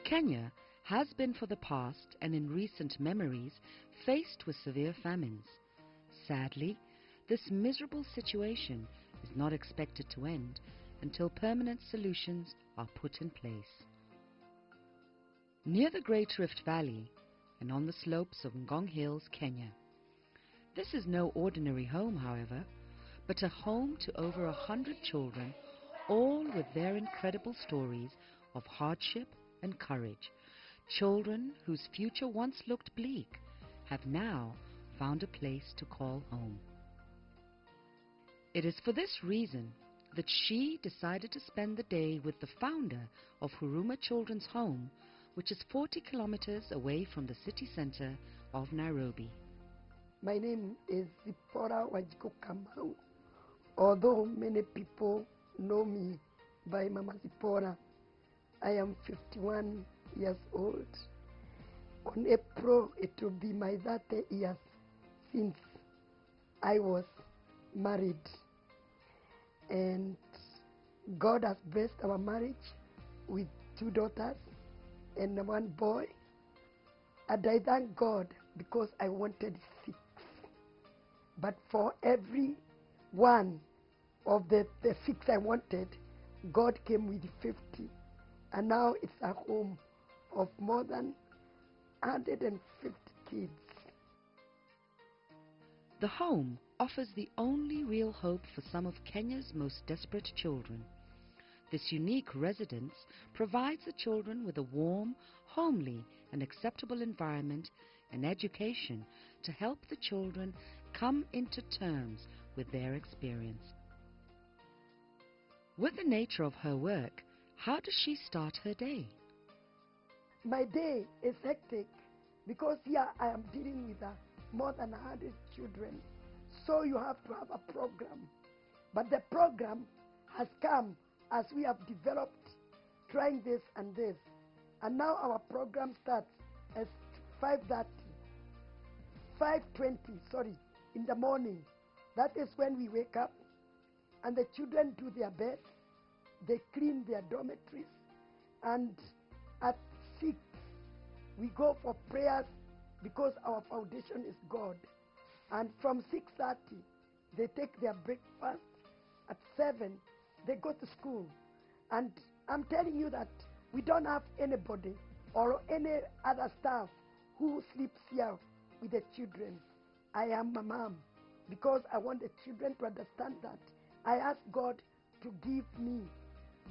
Kenya has been for the past and in recent memories faced with severe famines. Sadly, this miserable situation is not expected to end until permanent solutions are put in place. Near the Great Rift Valley and on the slopes of Ngong Hills, Kenya. This is no ordinary home, however, but a home to over 100 children, all with their incredible stories of hardship and courage. Children whose future once looked bleak have now found a place to call home. It is for this reason that she decided to spend the day with the founder of Huruma Children's Home, which is 40 kilometers away from the city center of Nairobi. My name is Zipporah Kamau. Although many people know me by Mama Zipporah, I am 51 years old. On April, it will be my 30 years since I was married. And God has blessed our marriage with 2 daughters and 1 boy. And I thank God because I wanted 6. But for every one of the 6 I wanted, God came with 50. And now it's a home of more than 150 kids. The home offers the only real hope for some of Kenya's most desperate children. This unique residence provides the children with a warm, homely, and acceptable environment and education to help the children come into terms with their experience. With the nature of her work, how does she start her day? My day is hectic because here I am dealing with more than 100 children. So you have to have a program. But the program has come as we have developed trying this and this. And now our program starts at 5:20 in the morning. That is when we wake up and the children do their beds. They clean their dormitories. And at 6, we go for prayers because our foundation is God. And from 6:30, they take their breakfast. At 7, they go to school. And I'm telling you that we don't have anybody or any other staff who sleeps here with the children. I am a mom because I want the children to understand that I ask God to give me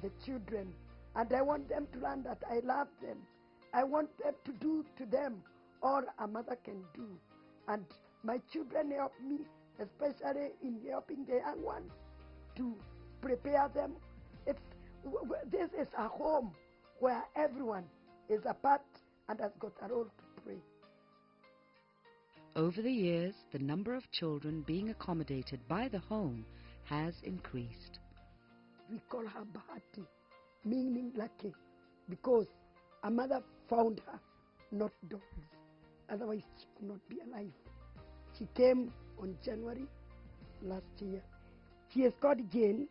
the children. And I want them to learn that I love them. I want them to do to them all a mother can do. And my children help me, especially in helping the young ones to prepare them. This is a home where everyone is a part and has got a role to play. Over the years, the number of children being accommodated by the home has increased. We call her Bahati, meaning lucky, because a mother found her, not dogs. Otherwise, she could not be alive. She came on January last year. She is called Jane.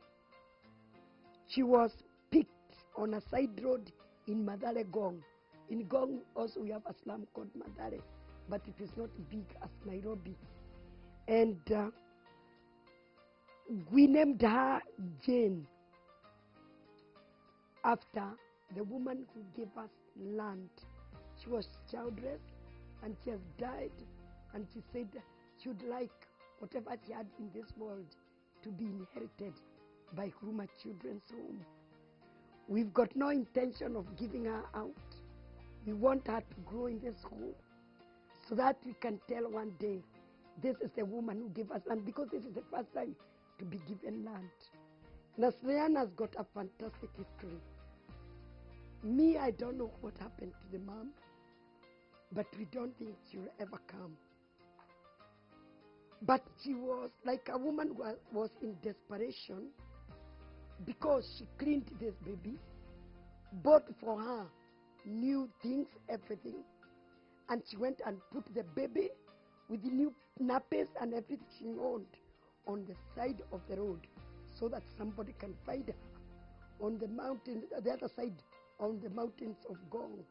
She was picked on a side road in Madare Gong. In Gong also we have a slum called Madare, but it is not big as Nairobi. And we named her Jane after the woman who gave us land. She was childless and she has died, and she said she would like whatever she had in this world to be inherited by Huruma Children's Home. We've got no intention of giving her out. We want her to grow in this home so that we can tell one day, this is the woman who gave us land, because this is the first time to be given land. Nasrian has got a fantastic history. Me, I don't know what happened to the mom, but we don't think she'll ever come. But she was like a woman who was in desperation because she cleaned this baby, bought for her new things, everything, and she went and put the baby with the new nappies and everything she owned on the side of the road so that somebody can find her on the mountain, the other side on the mountains of Gong.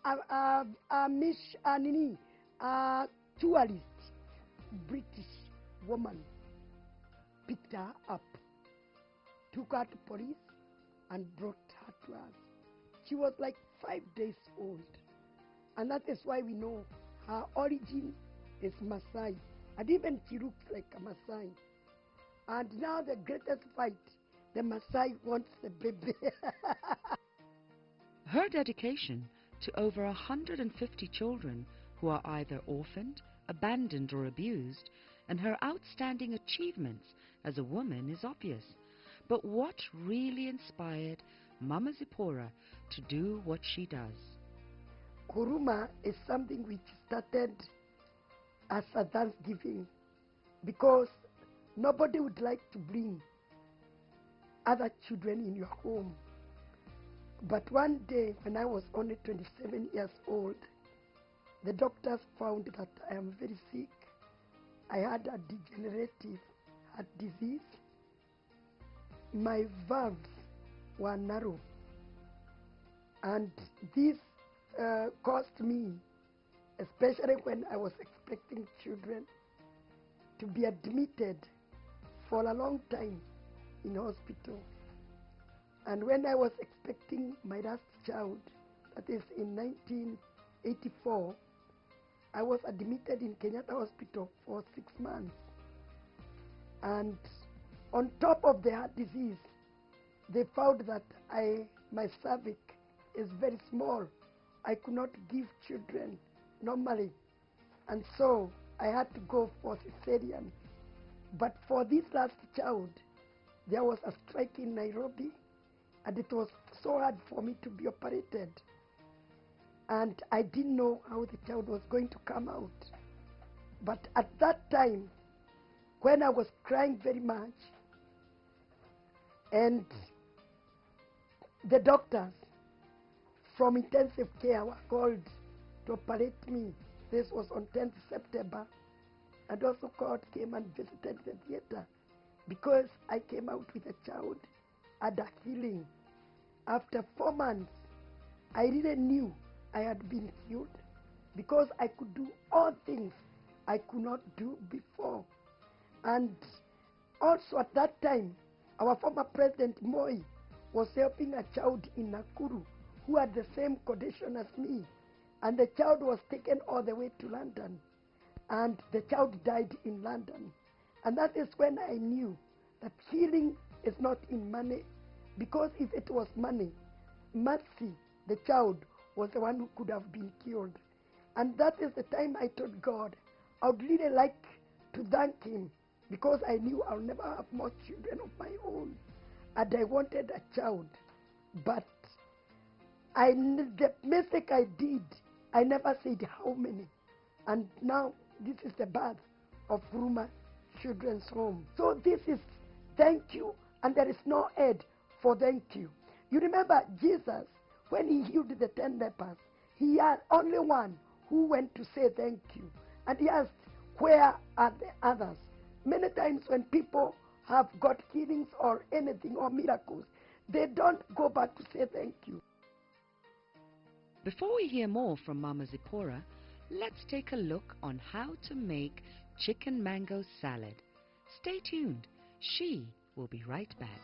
A tourist, British woman, picked her up, took her to police, and brought her to us. She was like 5 days old. And that is why we know her origin is Maasai. And even she looks like a Maasai. And now the greatest fight, the Maasai wants the baby. Her dedication to over 150 children who are either orphaned, abandoned or abused, and her outstanding achievements as a woman is obvious. But what really inspired Mama Zipporah to do what she does? Kuruma is something which started as a Thanksgiving, because nobody would like to bring other children in your home. But one day, when I was only 27 years old, the doctors found that I am very sick. I had a degenerative heart disease. My valves were narrow. And this caused me, especially when I was expecting children, to be admitted for a long time in hospital. And when I was expecting my last child, that is in 1984, I was admitted in Kenyatta Hospital for 6 months. And on top of the heart disease, they found that my cervix is very small. I could not give children normally. And so I had to go for cesarean. But for this last child, there was a strike in Nairobi, and it was so hard for me to be operated. And I didn't know how the child was going to come out. But at that time, when I was crying very much, and the doctors from intensive care were called to operate me. This was on 10th September. And also God came and visited the theater, because I came out with a child and a healing. After 4 months, I really knew I had been cured, because I could do all things I could not do before. And also at that time, our former President Moi was helping a child in Nakuru who had the same condition as me. And the child was taken all the way to London. And the child died in London. And that is when I knew that healing is not in money. Because if it was money, Mercy, the child, was the one who could have been killed. And that is the time I told God, I would really like to thank him, because I knew I'll never have more children of my own. And I wanted a child. But the mistake I did, I never said how many. And now this is the birth of Kuruma Children's Home. So this is thank you, and there is no end for thank you. You remember Jesus, when he healed the 10 lepers, he had only one who went to say thank you. And he asked, where are the others? Many times when people have got healings or anything or miracles, they don't go back to say thank you. Before we hear more from Mama Zipporah, let's take a look on how to make chicken mango salad. Stay tuned. She will be right back.